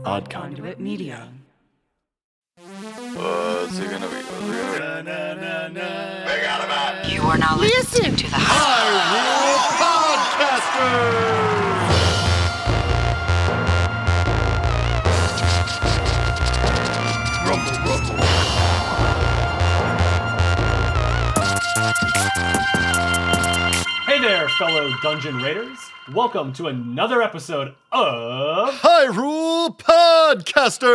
Podcast. Conduit Media. What's it gonna be? You are now listening to the Hyrule Podcasters! Rumble, rumble. Hey there, fellow Dungeon Raiders. Welcome to another episode of Hyrule Podcasters!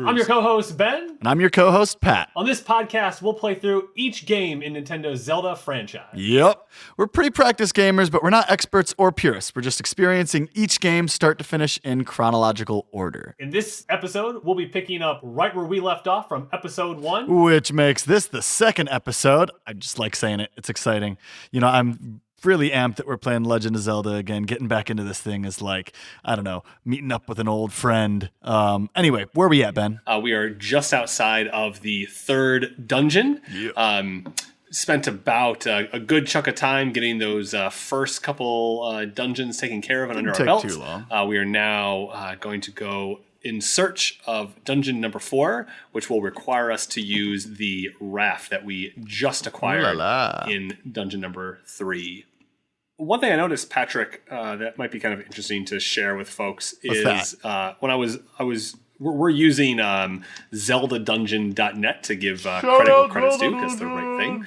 I'm your co-host, Ben. And I'm your co-host, Pat. On this podcast, we'll play through each game in Nintendo's Zelda franchise. Yep. We're pretty practiced gamers, but we're not experts or purists. We're just experiencing each game start to finish in chronological order. In this episode, we'll be picking up right where we left off from episode 1. Which makes this the second episode. I just like saying it. It's exciting. You know, I'm really amped that we're playing Legend of Zelda again. Getting back into this thing is like, I don't know, meeting up with an old friend. Anyway, where are we at, Ben? We are just outside of the third dungeon. Yeah. Spent about a good chunk of time getting those first couple dungeons taken care of and under our belt. Too long. We are now going to go in search of dungeon number 4, which will require us to use the raft that we just acquired in dungeon number 3. One thing I noticed, Patrick, that might be kind of interesting to share with folks is when we're using ZeldaDungeon.net to give credit where credit's due, because they're the right thing,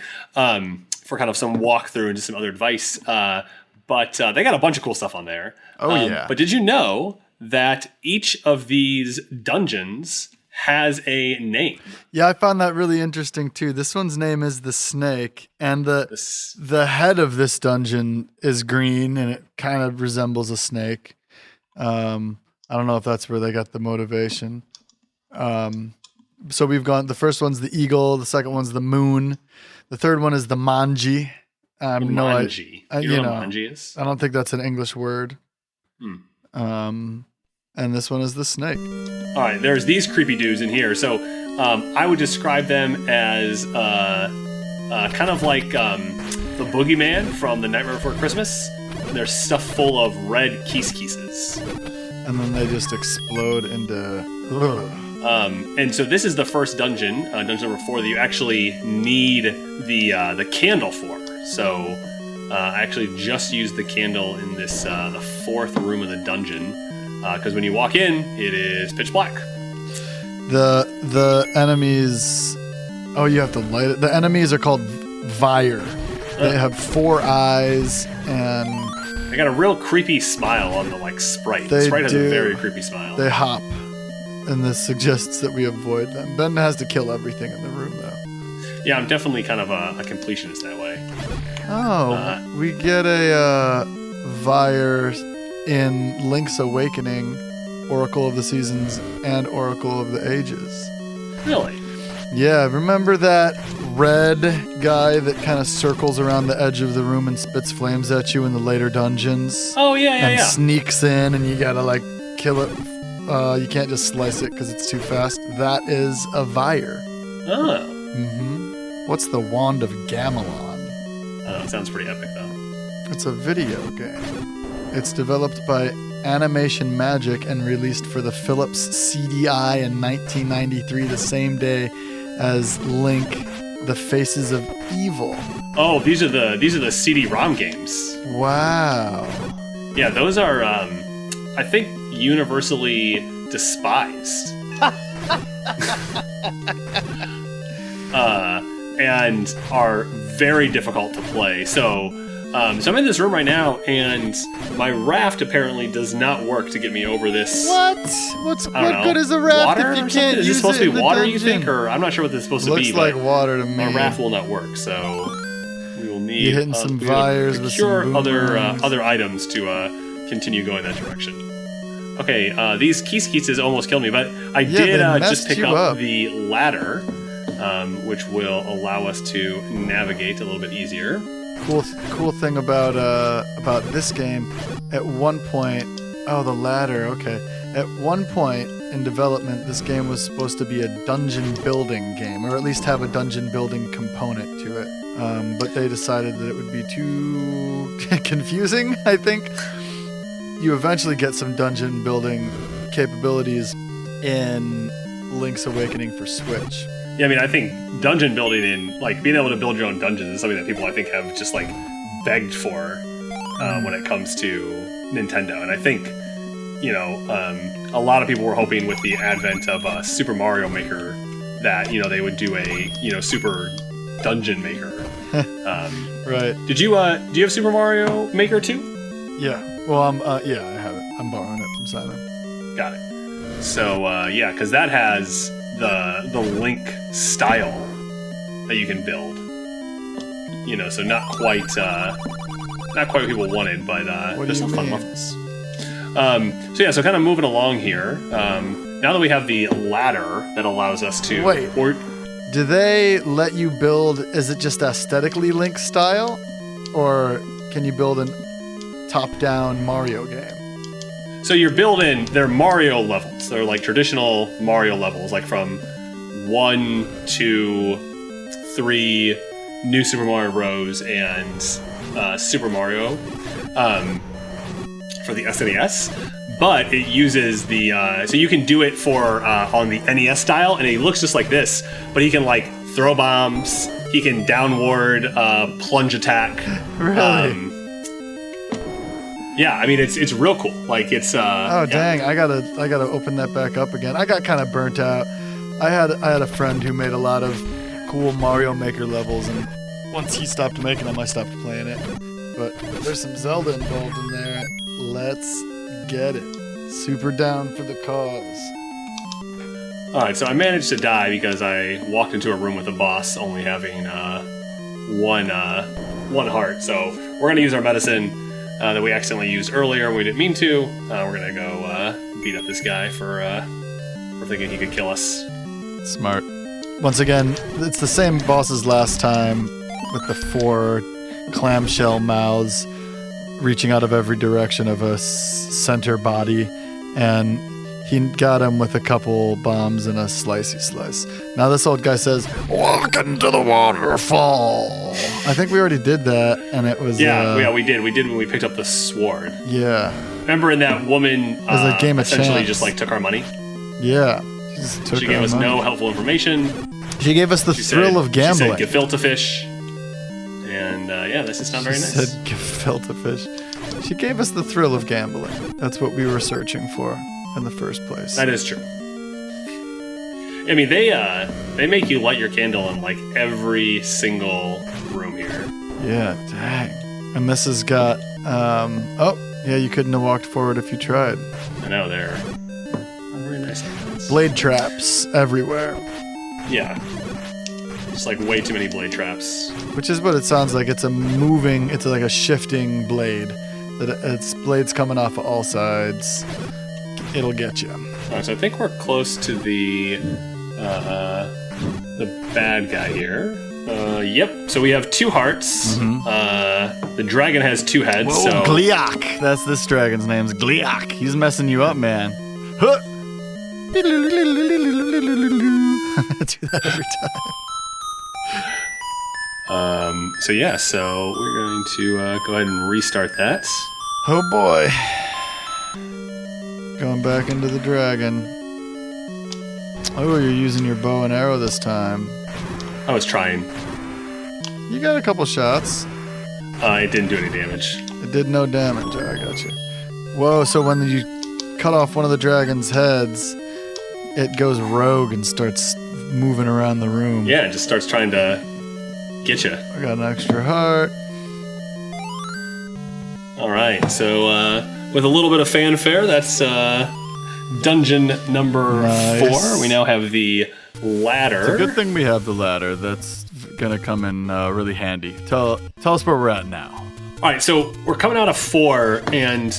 for kind of some walkthrough and just some other advice. But they got a bunch of cool stuff on there. Yeah. But did you know that each of these dungeons has a name? Yeah, I found that really interesting too. This one's name is the Snake, and the head of this dungeon is green, and it kind of resembles a snake. I don't know if that's where they got the motivation. So we've gone. The first one's the eagle. The second one's the moon. The third one is the manji. Manji. You know what manji is? I don't think that's an English word. And this one is the snake. All right, there's these creepy dudes in here. So I would describe them as kind of like the boogeyman from The Nightmare Before Christmas. They're stuffed full of red kisses. And then they just explode into... And so this is the first dungeon, dungeon number 4, that you actually need the candle for. So I actually just used the candle in this the 4th room of the dungeon. Because when you walk in, it is pitch black. The enemies... Oh, you have to light it. The enemies are called Vyre. They have 4 eyes, and... They got a real creepy smile on the sprite. The sprite has a very creepy smile. They hop, and this suggests that we avoid them. Ben has to kill everything in the room, though. Yeah, I'm definitely kind of a completionist that way. Oh, we get a Vyre in Link's Awakening, Oracle of the Seasons, and Oracle of the Ages. Really? Yeah, remember that red guy that kind of circles around the edge of the room and spits flames at you in the later dungeons? Oh, yeah. And sneaks in, and you gotta, kill it. You can't just slice it because it's too fast. That is a Vyre. Oh. Mm-hmm. What's the Wand of Gamelon? It sounds pretty epic, though. It's a video game. It's developed by Animation Magic and released for the Philips CDI in 1993, the same day as Link, The Faces of Evil. Oh, these are the CD-ROM games. Wow. Yeah, those are, I think, universally despised. And are very difficult to play. So I'm in this room right now, and my raft apparently does not work to get me over this. What? What good is a raft water if you or can't something? use Is this supposed to be water, dungeon? you think? Or I'm not sure what this is supposed to be. Looks like water to me. My raft will not work, so we will need... You're hitting some Vyres with some boomerangs. other items to continue going that direction. Okay, these kisses almost killed me, but I did just pick up the ladder, which will allow us to navigate a little bit easier. Cool thing about this game, at one point, the ladder, okay. At one point in development, this game was supposed to be a dungeon building game, or at least have a dungeon building component to it. But they decided that it would be too confusing, I think. you eventually get some dungeon building capabilities in Link's Awakening for Switch. Yeah, I mean, I think dungeon building in, like, being able to build your own dungeons is something that people, I think, have just, like, begged for when it comes to Nintendo. And I think, you know, a lot of people were hoping with the advent of Super Mario Maker that, you know, they would do a, you know, Super Dungeon Maker. Right. Do you have Super Mario Maker 2? Yeah. Well, yeah, I have it. I'm borrowing it from Simon. Got it. So, yeah, because that has the Link style that you can build. You know, so not quite what people wanted, but there's some fun levels. So yeah, so kind of moving along here. Now that we have the ladder that allows us to... Wait, do they let you build, is it just aesthetically Link style? Or can you build a top-down Mario game? So you're building, they're Mario levels. They're like traditional Mario levels, like from 1, 2, 3, New Super Mario Bros. And Super Mario for the SNES. But it uses the, so you can do it for, on the NES style, and it looks just like this, but he can like throw bombs, he can downward plunge attack. Really? Yeah, I mean, it's real cool. Like, it's, oh, dang, I gotta open that back up again. I got kind of burnt out. I had a friend who made a lot of cool Mario Maker levels, and once he stopped making them, I stopped playing it. But there's some Zelda involved in there. Let's get it. Super down for the cause. Alright, so I managed to die because I walked into a room with a boss only having one heart. So we're going to use our medicine that we accidentally used earlier when we didn't mean to. We're going to go beat up this guy for thinking he could kill us. Smart. Once again, it's the same boss as last time with the 4 clamshell mouths reaching out of every direction of a center body, and he got him with a couple bombs and a slicey slice. Now this old guy says, "Walk into the waterfall." I think we already did that, and it was... Yeah, we did. We did when we picked up the sword. Yeah. Remember in that woman it was a game of essentially chance. just like took our money? Yeah. She just took She gave us money. no helpful information. She gave us the thrill of gambling. She said gefilte fish. And yeah, this is not very nice. She said gefilte fish. She gave us the thrill of gambling. That's what we were searching for in the first place. That is true. I mean, they make you light your candle in like every single room here. Yeah, dang. And this has got, oh, yeah, you couldn't have walked forward if you tried. I know, they're not very nice. Blade traps everywhere. Yeah. Just like way too many blade traps. Which is what it sounds like. It's like a shifting blade. It's blades coming off of all sides. It'll get you. So I think we're close to the bad guy here. Yep. So we have 2 hearts. Mm-hmm. The dragon has 2 heads. Whoa, so Gliak. That's this dragon's name's Gliak. He's messing you up, man. Huh. I do that every time. So yeah, so we're going to go ahead and restart that. Oh boy. Going back into the dragon. Oh, you're using your bow and arrow this time. I was trying. You got a couple shots. It didn't do any damage. It did no damage. Oh, I got you. Whoa, so when you cut off one of the dragon's heads, it goes rogue and starts moving around the room. Yeah, it just starts trying to get you. I got an extra heart. All right, so with a little bit of fanfare, that's dungeon number 4. We now have the ladder. It's a good thing we have the ladder. That's gonna come in really handy. Tell us where we're at now. All right, so we're coming out of 4, and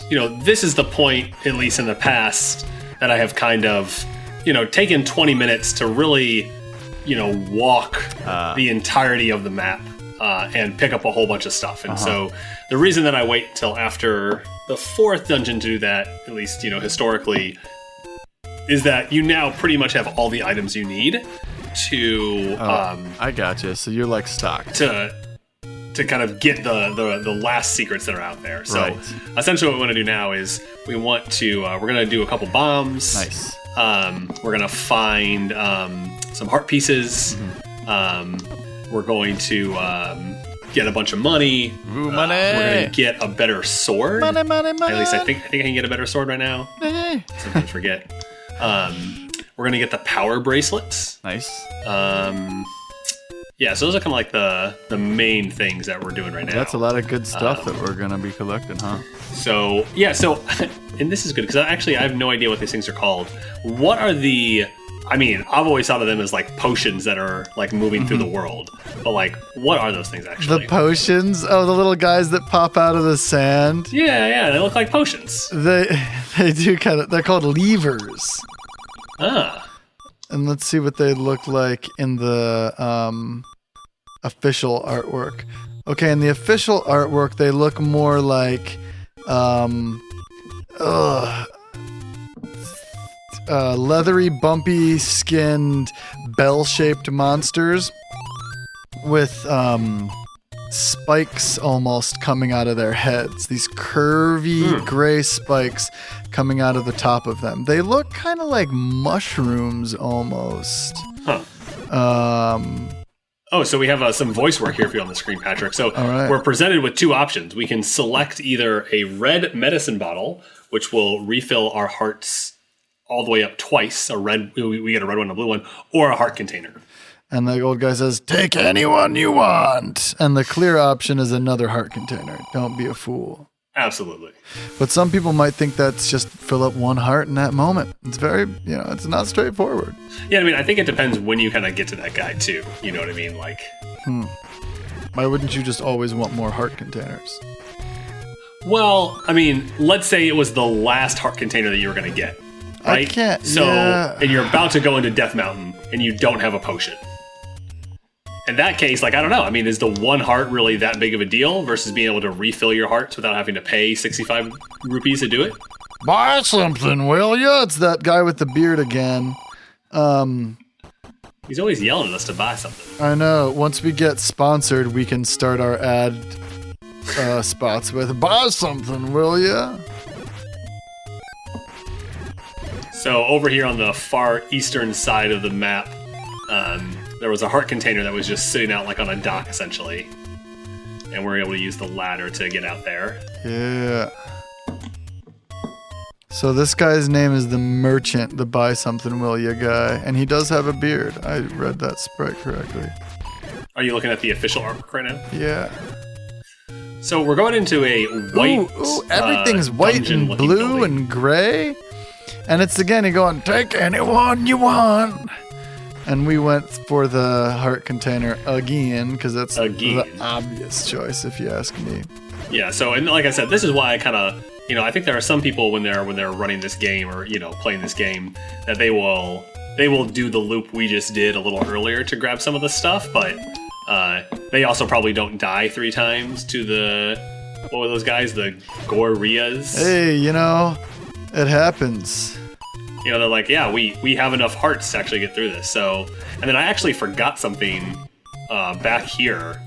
you know, this is the point, at least in the past, that I have kind of, you know, taken 20 minutes to really, you know, walk the entirety of the map and pick up a whole bunch of stuff. And so the reason that I wait till after the 4th dungeon to do that, at least, you know, historically, is that you now pretty much have all the items you need to... I gotcha. So you're like stocked. to kind of get the last secrets that are out there. So Right. essentially what we want to do now is we want to we're going to do a couple bombs. Nice. We're going to find some heart pieces. We're going to get a bunch of money. Ooh, money. We're going to get a better sword. Money. At least I think I can get a better sword right now. Sometimes forget. We're going to get the power bracelets. Nice. Yeah, so those are kind of like the main things that we're doing right now. That's a lot of good stuff that we're going to be collecting, huh? So, yeah, and this is good because I have no idea what these things are called. What are I've always thought of them as like potions that are like moving through the world. But like, what are those things actually? The potions? Oh, the little guys that pop out of the sand? Yeah, they look like potions. They do they're called levers. Ah. And let's see what they look like in the official artwork. Okay, in the official artwork, they look more like leathery, bumpy skinned, bell-shaped monsters with spikes almost coming out of their heads. These curvy gray spikes coming out of the top of them. They look kind of like mushrooms almost. Huh. So we have some voice work here for you on the screen, Patrick. So right. We're presented with two options. We can select either a red medicine bottle, which will refill our hearts all the way up twice. We get a red one and a blue one, or a heart container. And the old guy says, "Take anyone you want." And the clear option is another heart container. Don't be a fool. Absolutely. But some people might think that's just fill up one heart in that moment. It's very, it's not straightforward. Yeah, I think it depends when you kind of get to that guy too. You know what I mean? Like, Why wouldn't you just always want more heart containers? well, let's say it was the last heart container that you were going to get. Right? I can't. So, yeah. and you're about to go into Death Mountain and you don't have a potion. In that case, I don't know. Is the one heart really that big of a deal versus being able to refill your hearts without having to pay 65 rupees to do it? Buy something, will ya? It's that guy with the beard again. He's always yelling at us to buy something. I know. Once we get sponsored, we can start our ad spots with "Buy something, will ya?" So over here on the far eastern side of the map, there was a heart container that was just sitting out on a dock, essentially. And we're able to use the ladder to get out there. Yeah. So this guy's name is the Merchant, the Buy Something Will Ya guy. And he does have a beard. I read that sprite correctly. Are you looking at the official artwork right now? Yeah. So we're going into a white everything's white and blue building. and gray. And it's again, you're going, "Take anyone you want." And we went for the heart container again, because that's the obvious choice, if you ask me. Yeah, so, and like I said, this is why I kind of, I think there are some people when they're running this game or, playing this game, that they will do the loop we just did a little earlier to grab some of the stuff, but they also probably don't die 3 times to what were those guys? The Gorrias? Hey, it happens. They're like, yeah, we have enough hearts to actually get through this. So, and then I actually forgot something back here.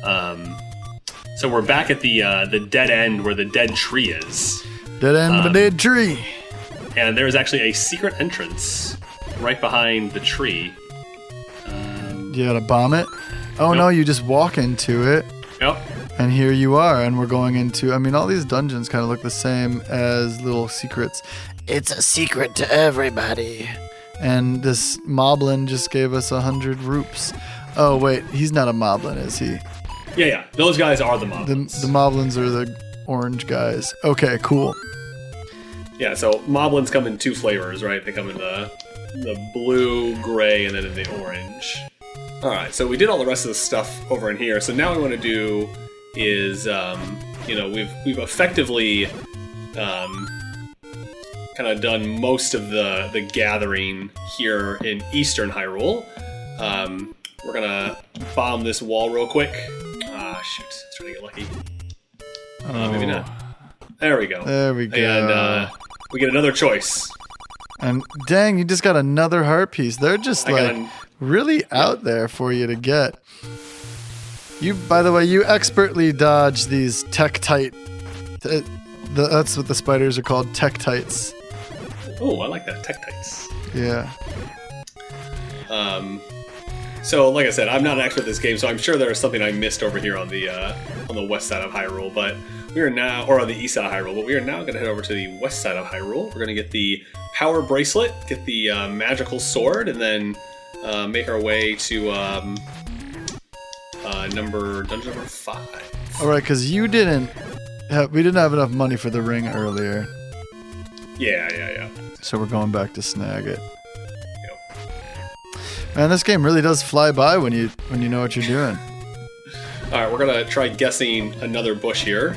So we're back at the dead end where the dead tree is. Dead end of the dead tree. And there's actually a secret entrance right behind the tree. You gotta bomb it? Oh, Nope. no, you just walk into it. Yep. And here you are, and we're going into... all these dungeons kind of look the same as little secrets. It's a secret to everybody. And this moblin just gave us 100 rupees. Oh, wait, he's not a moblin, is he? Yeah. Those guys are the moblins. The moblins are the orange guys. Okay, cool. Yeah, so moblins come in 2 flavors, right? They come in the blue, gray, and then in the orange. All right, so we did all the rest of the stuff over in here. So now what we want to do is, we've effectively kind of done most of the gathering here in Eastern Hyrule. We're gonna bomb this wall real quick. Ah, shoot! I was trying to get lucky. Maybe not. There we go. There we go. And we get another choice. And dang, you just got another heart piece. They're just really out there for you to get. By the way, you expertly dodge these Tektite. That's what the spiders are called, Tektites. Oh, I like that, Tektites. Yeah. So, like I said, I'm not an expert at this game, so I'm sure there is something I missed over here on the west side of Hyrule, but we are now, or on the east side of Hyrule, but we are now going to head over to the west side of Hyrule. We're going to get the power bracelet, get the magical sword, and then make our way to dungeon number 5. All right, because we didn't have enough money for the ring earlier. Yeah. So we're going back to snag it. Yep. Man, this game really does fly by when you know what you're doing. All right, we're gonna try guessing another bush here.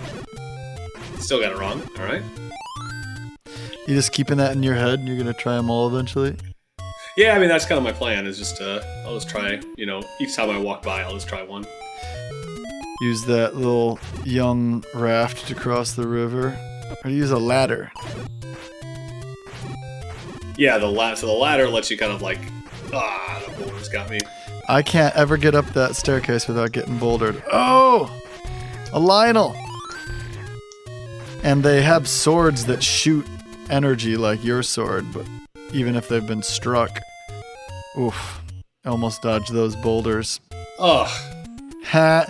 Still got it wrong. All right. You just keeping that in your head, and you're gonna try them all eventually. Yeah, I mean that's kind of my plan. Is just I'll just try. Each time I walk by, I'll just try one. Use that little young raft to cross the river, or use a ladder. Yeah, the ladder lets you kind of like, the boulders got me. I can't ever get up that staircase without getting bouldered. Oh! A Lynel! And they have swords that shoot energy like your sword, but even if they've been struck. Oof. I almost dodged those boulders. Ugh. Ha!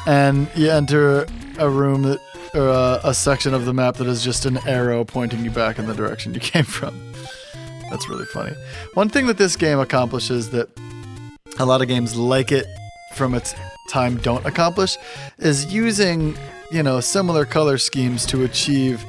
And you enter a room or a section of the map that is just an arrow pointing you back in the direction you came from. That's really funny. One thing that this game accomplishes that a lot of games like it from its time don't accomplish is using, similar color schemes to achieve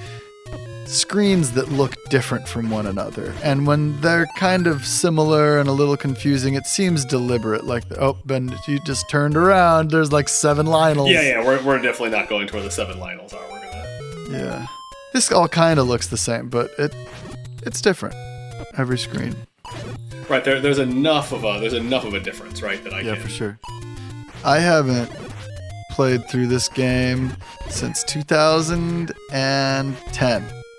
screens that look different from one another. And when they're kind of similar and a little confusing, it seems deliberate. Like, Ben, you just turned around. There's like 7 Lynels. Yeah. We're definitely not going to where the 7 Lynels are. We're gonna. Yeah. This all kind of looks the same, but it's different. Every screen. Right, there's enough of a difference, right? That I can. Yeah, for sure. I haven't played through this game since 2010.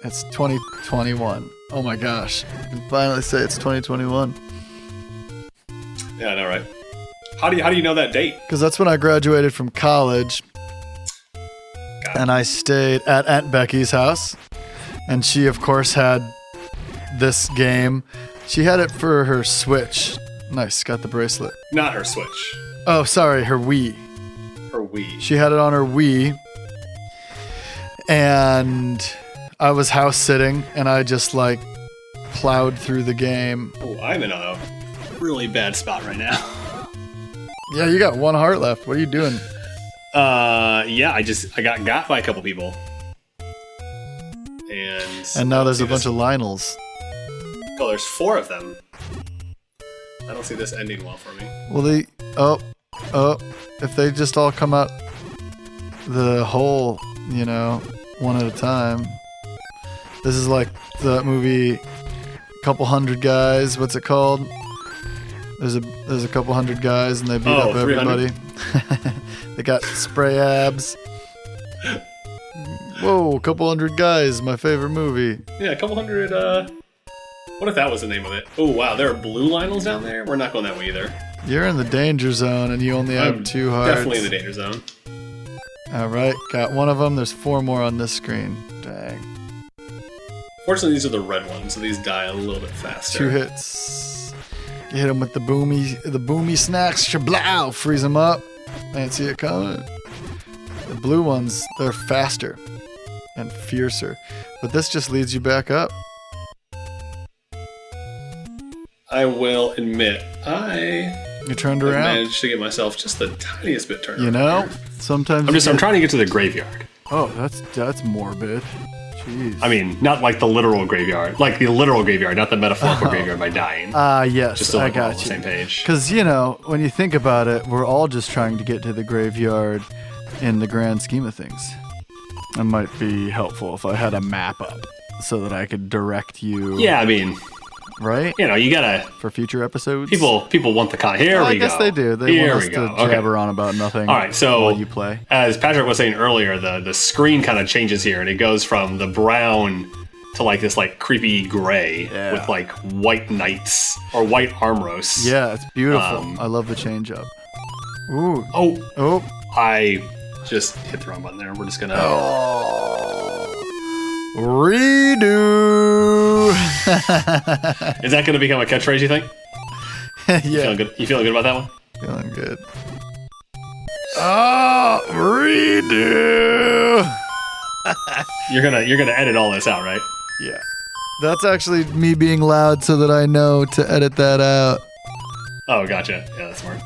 It's 2021. Oh my gosh! I can finally say it's 2021. Yeah, I know, right? How do you know that date? Because that's when I graduated from college, and I stayed at Aunt Becky's house, and she, of course, had this game. She had it for her Switch. Nice, got the bracelet. Not her Switch. Oh, sorry, her Wii. Her Wii. She had it on her Wii, and I was house sitting, and I just plowed through the game. Oh, I'm in a really bad spot right now. Yeah, you got 1 heart left. What are you doing? Yeah, I got by a couple people, and now there's a bunch of Lynels. Oh, there's 4 of them. I don't see this ending well for me. Well, if they just all come out the hole, one at a time. This is like the movie Couple Hundred Guys. What's it called? There's a couple hundred guys and they beat up everybody. They got spray abs. Whoa, Couple Hundred Guys, my favorite movie. Yeah, a couple hundred. What if that was the name of it? Oh wow, there are blue Lynels down there. We're not going that way either. You're in the danger zone and you only have 2 hearts. Definitely in the danger zone. All right, got one of them. There's 4 more on this screen. Dang. Fortunately, these are the red ones, so these die a little bit faster. 2 hits. You hit them with the boomy snacks. Shablow, freeze them up. I didn't see it coming. The blue ones, they're faster and fiercer, but this just leads you back up. I will admit, You turned around. managed to get myself just the tiniest bit turned around. Sometimes I'm trying to get to the graveyard. Oh, that's morbid. Jeez. I mean, not like the literal graveyard, like the literal graveyard, not the metaphorical graveyard by dying. Yes, just so I we're all on got the you. same page. Because when you think about it, we're all just trying to get to the graveyard in the grand scheme of things. It might be helpful if I had a map up so that I could direct you. Yeah, I mean, right? You gotta for future episodes. People want the con. Here we go. I guess they do. They Here want us we go. to jabber on about nothing. All right, so while you play. As Patrick was saying earlier, the screen kind of changes here, and it goes from the brown to this creepy gray with white knights or white armros. Yeah, it's beautiful. I love the change up. Ooh. Oh. I just hit the wrong button there. We're just going to... Redo. Is that going to become a catchphrase, you think? Yeah. You feeling good about that one? Feeling good. Oh, redo. You're gonna edit all this out, right? Yeah. That's actually me being loud so that I know to edit that out. Oh, gotcha. Yeah, that's smart.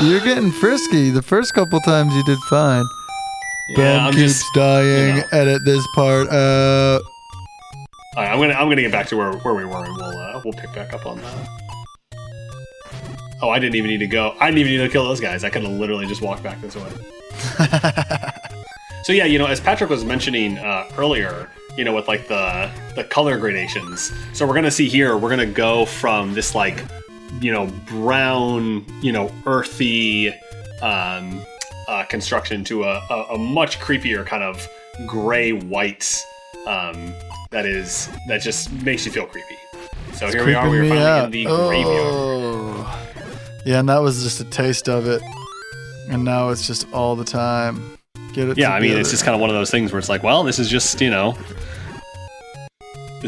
You're getting frisky. The first couple times you did fine. Yeah, Ben keeps dying. Edit this part out. All right, I'm gonna get back to where we were, and we'll pick back up on that. Oh, I didn't even need to go. I didn't even need to kill those guys. I could have literally just walked back this way. So yeah, as Patrick was mentioning earlier, with like the color gradations. So we're gonna see here, we're gonna go from this like, brown, earthy construction to a much creepier kind of gray white. That just makes you feel creepy. So here we are. We're finally in the graveyard. Yeah, and that was just a taste of it, and now it's just all the time. Get it? Yeah, I mean, it's just kind of one of those things where it's like, well, this is just this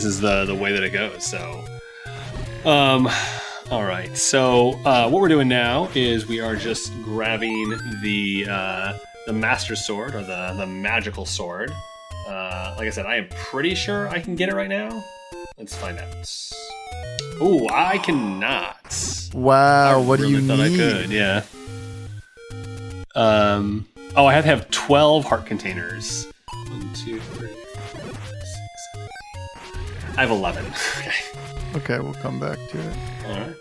is the way that it goes. So, all right. So what we're doing now is we are just grabbing the Master Sword or the magical sword. Like I said, I am pretty sure I can get it right now. Let's find out. Oh, I cannot. Wow, what do you need? I could, yeah. I have to have 12 heart containers. 1, 2, 3, 4, 5, 6, 7, 8. I have 11. Okay, we'll come back to it. All right.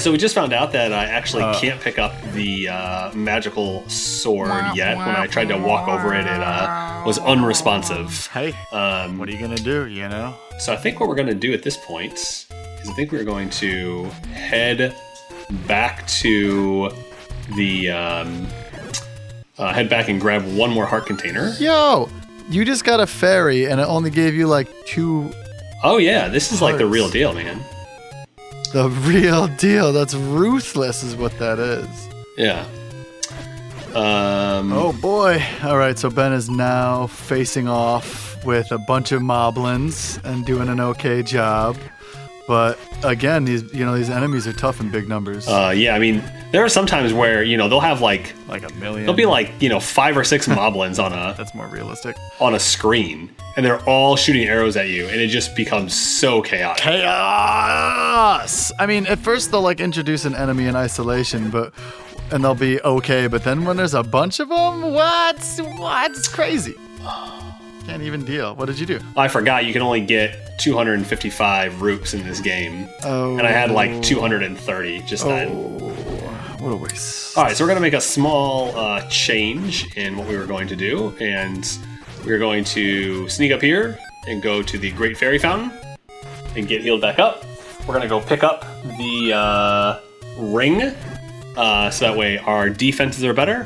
So we just found out that I actually can't pick up the magical sword yet. When I tried to walk over it, it was unresponsive. Hey, what are you gonna do? So I think what we're gonna do at this point is I think we're going to head back to the head back and grab one more heart container. Yo, you just got a fairy and it only gave you like 2. Oh yeah, this is like the real deal, man. The real deal. That's ruthless is what that is. Yeah. Oh boy. All right, so Ben is now facing off with a bunch of moblins and doing an okay job. But again, these enemies are tough in big numbers. Yeah, I mean, there are some times where, they'll have like a million. There'll be like, 5 or 6 moblins on a That's more realistic. On a screen, and they're all shooting arrows at you, and it just becomes so chaotic. Chaos. I mean, at first they'll like introduce an enemy in isolation, and they'll be okay, but then when there's a bunch of them, what? It's crazy. Can't even deal. What did you do? I forgot you can only get 255 roots in this game. Oh. And I had like 230 just then. What a waste. All right, so we're going to make a small change in what we were going to do. And we're going to sneak up here and go to the Great Fairy Fountain and get healed back up. We're going to go pick up the ring so that way our defenses are better.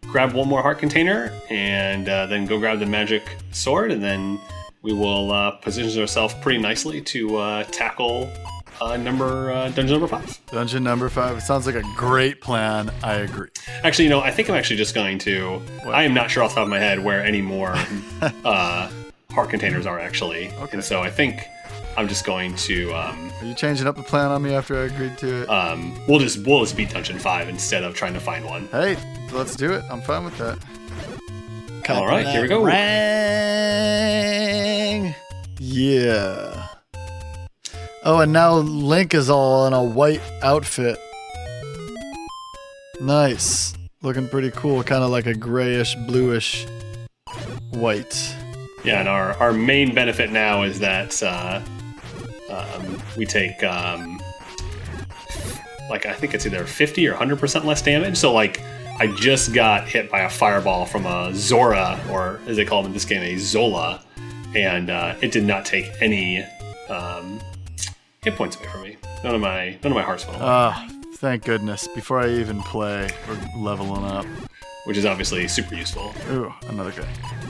Grab one more heart container, and then go grab the magic sword, and then we will position ourselves pretty nicely to tackle dungeon number 5. Dungeon number 5. It sounds like a great plan. I agree. Actually, I think I'm actually just going to... What? I am not sure off the top of my head where any more heart containers are, actually. Okay. And so I think I'm just going to... Are you changing up the plan on me after I agreed to it? We'll just beat Dungeon 5 instead of trying to find one. Hey, let's do it. I'm fine with that. All right, here we go. Rang. Yeah. Oh, and now Link is all in a white outfit. Nice. Looking pretty cool. Kind of like a grayish, bluish white. Yeah, and our main benefit now is that we take like I think it's either 50 or 100% less damage. So like I just got hit by a fireball from a Zora, or as they call them in this game, a Zola, and it did not take any hit points away from me. None of my hearts went away. Thank goodness. Before I even play, we're leveling up. Which is obviously super useful. Ooh, another guy.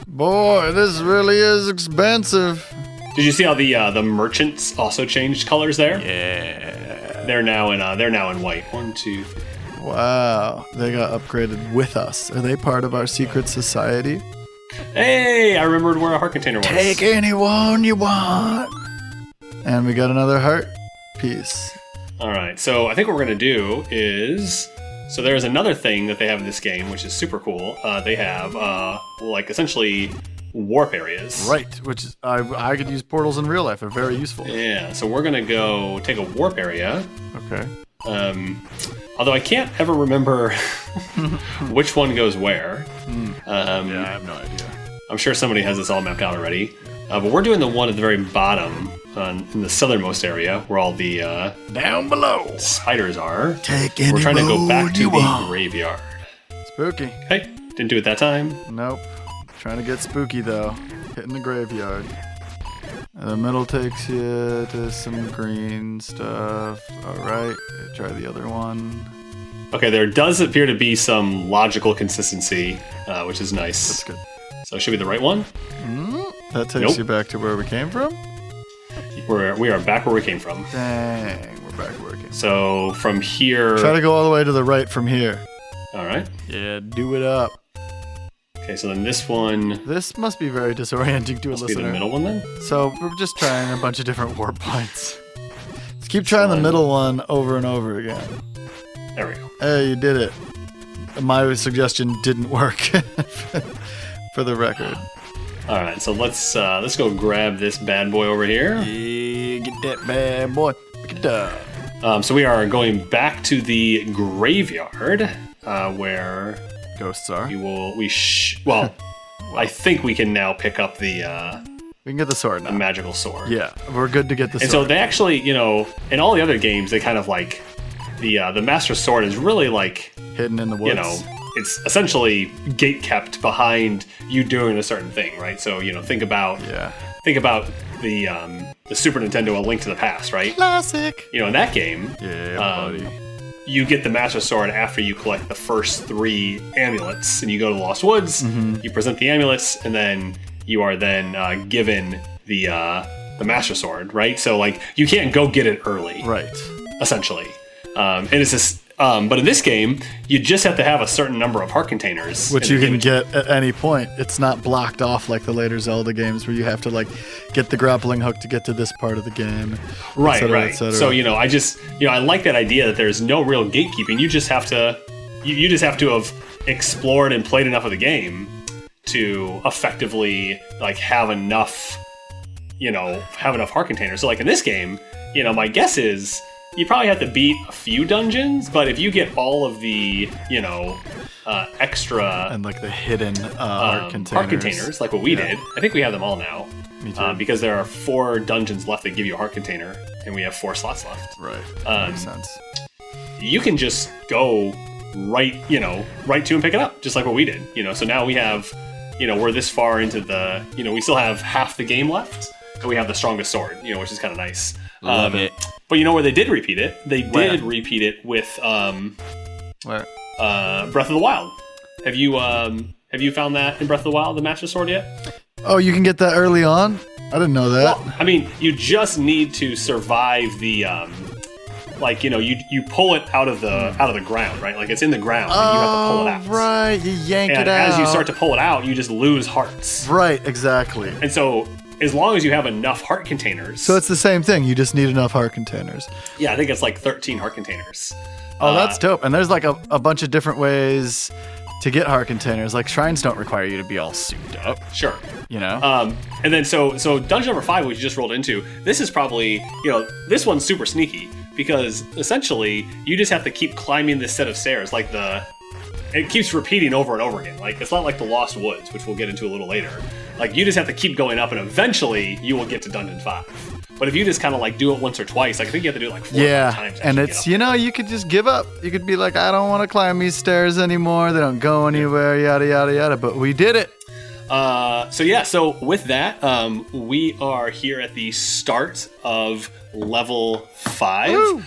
Boy, this really is expensive. Did you see how the merchants also changed colors there? Yeah. They're now in white. 1, 2, 3. Wow, they got upgraded with us. Are they part of our secret society? Hey, I remembered where a heart container was. Take anyone you want. And we got another heart piece. All right, so I think what we're going to do is... So there's another thing that they have in this game, which is super cool. They have, essentially warp areas. Right, which is, I could use portals in real life. They're very useful. Yeah, so we're going to go take a warp area. Okay. Although I can't ever remember which one goes where. Yeah, I have no idea. I'm sure somebody has this all mapped out already. But we're doing the one at the very bottom in the southernmost area where all the down below spiders are. Take any We're trying to go road back to you the want. graveyard. Spooky. Okay, didn't do it that time. Nope. Trying to get spooky though. Hitting the graveyard. And the middle takes you to some green stuff. Alright, try the other one. Okay, there does appear to be some logical consistency, which is nice. That's good. So it should be the right one. That takes you back to where we came from? We are back where we came from. Dang, we're back where we came from. So from here... Try to go all the way to the right from here. All right. Yeah, do it up. Okay, so then this one... This must be very disorienting to a Must be listener. the middle one then? So we're just trying a bunch of different warp points. Let's keep trying the middle one over and over again. There we go. Hey, you did it. My suggestion didn't work, for the record. All right, so let's go grab this bad boy over here. Yeah, get that bad boy. Pick it up. So we are going back to the graveyard, where Ghosts are. I think we can now pick up the We can get the sword now. magical sword. Yeah, we're good to get the sword. And so they actually, in all the other games, they kind of like the master sword is really like hidden in the woods. It's essentially gate kept behind you doing a certain thing, right? So think about the Super Nintendo: A Link to the Past, right? Classic. In that game, buddy. you get the Master Sword after you collect the first 3 amulets, and you go to the Lost Woods. You present the amulets, and then you are then given the Master Sword, right? So like you can't go get it early, Right. essentially. And it's this. But in this game, you just have to have a certain number of heart containers, Which you can get at any point. It's not blocked off like the later Zelda games where you have to like get the grappling hook to get to this part of the game. Right, et cetera, right. et cetera. So I like that idea that there's no real gatekeeping. You just have to, you just have to have explored and played enough of the game to effectively like have enough heart containers. So like in this game, my guess is you probably have to beat a few dungeons, but if you get all of the, extra... And like the hidden heart containers, like what we did, I think we have them all now. Me too. Because there are 4 dungeons left that give you a heart container, and we have 4 slots left. Right. Makes sense. You can just go right to and pick it up, just like what we did. So now we have, we're this far into the, we still have half the game left, and we have the strongest sword, which is kind of nice. Love it. But where they did repeat it? They did repeat it with Where? Breath of the Wild. Have you found that in Breath of the Wild, the Master Sword yet? Oh, you can get that early on? I didn't know that. Well, I mean, you just need to survive the you pull it out of the ground, right? Like it's in the ground, and you have to pull it out. Right, you yank it out. And as you start to pull it out, you just lose hearts. Right, exactly. And so, as long as you have enough heart containers... So it's the same thing. You just need enough heart containers. Yeah, I think it's like 13 heart containers. Oh, that's dope. And there's like a bunch of different ways to get heart containers. Like shrines don't require you to be all souped up. Sure. And then so dungeon number 5, which you just rolled into, this is probably, this one's super sneaky because essentially you just have to keep climbing this set of stairs. Like it keeps repeating over and over again. Like it's not like the Lost Woods, which we'll get into a little later. Like you just have to keep going up, and eventually you will get to dungeon 5. But if you just kind of like do it once or twice, like I think you have to do it like 4 or 5 times. And it's you could just give up. You could be like, I don't want to climb these stairs anymore. They don't go anywhere. Yada yada yada. But we did it. So with that, we are here at the start of level 5.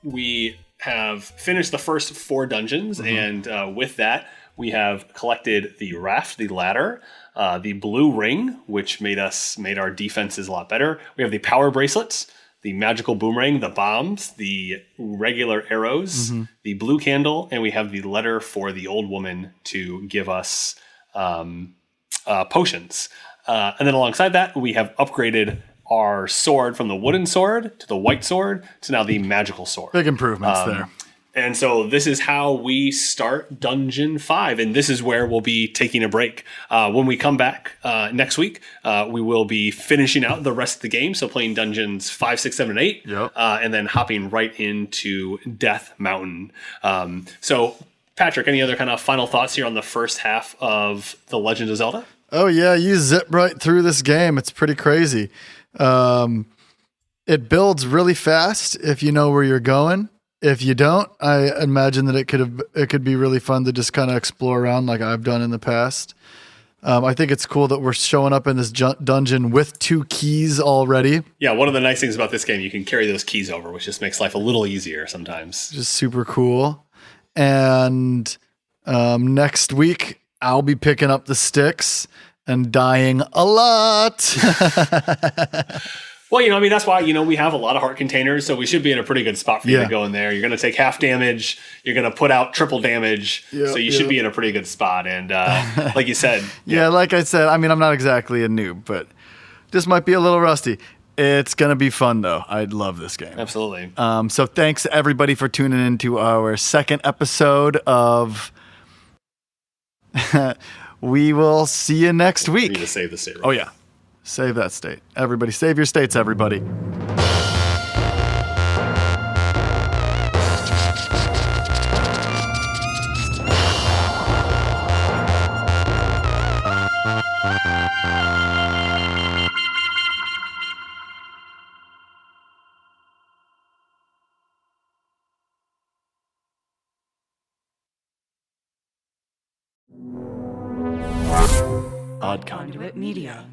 We have finished the first 4 dungeons, and with that, we have collected the raft, the ladder, the blue ring, which made our defenses a lot better. We have the power bracelets, the magical boomerang, the bombs, the regular arrows, the blue candle, and we have the letter for the old woman to give us potions. And then alongside that, we have upgraded our sword from the wooden sword to the white sword to now the magical sword. Big improvements there. And so this is how we start Dungeon 5, and this is where we'll be taking a break. When we come back next week, we will be finishing out the rest of the game, so playing Dungeons 5, 6, 7, and 8, and then hopping right into Death Mountain. So, Patrick, any other kind of final thoughts here on the first half of The Legend of Zelda? Oh, yeah, you zip right through this game. It's pretty crazy. It builds really fast if you know where you're going. If you don't, I imagine that it could be really fun to just kind of explore around like I've done in the past. I think it's cool that we're showing up in this dungeon with 2 keys already. Yeah, one of the nice things about this game, you can carry those keys over, which just makes life a little easier sometimes. Just super cool. And next week, I'll be picking up the sticks and dying a lot. Well, I mean, that's why, we have a lot of heart containers, so we should be in a pretty good spot for you to go in there. You're going to take half damage. You're going to put out triple damage. So you should be in a pretty good spot. And like you said. Like I said, I mean, I'm not exactly a noob, but this might be a little rusty. It's going to be fun, though. I love this game. Absolutely. So thanks, everybody, for tuning in to our second episode of... We will see you next week. We need to save the state. Oh, yeah. Save that state. Everybody, save your states, everybody. Conduit Media.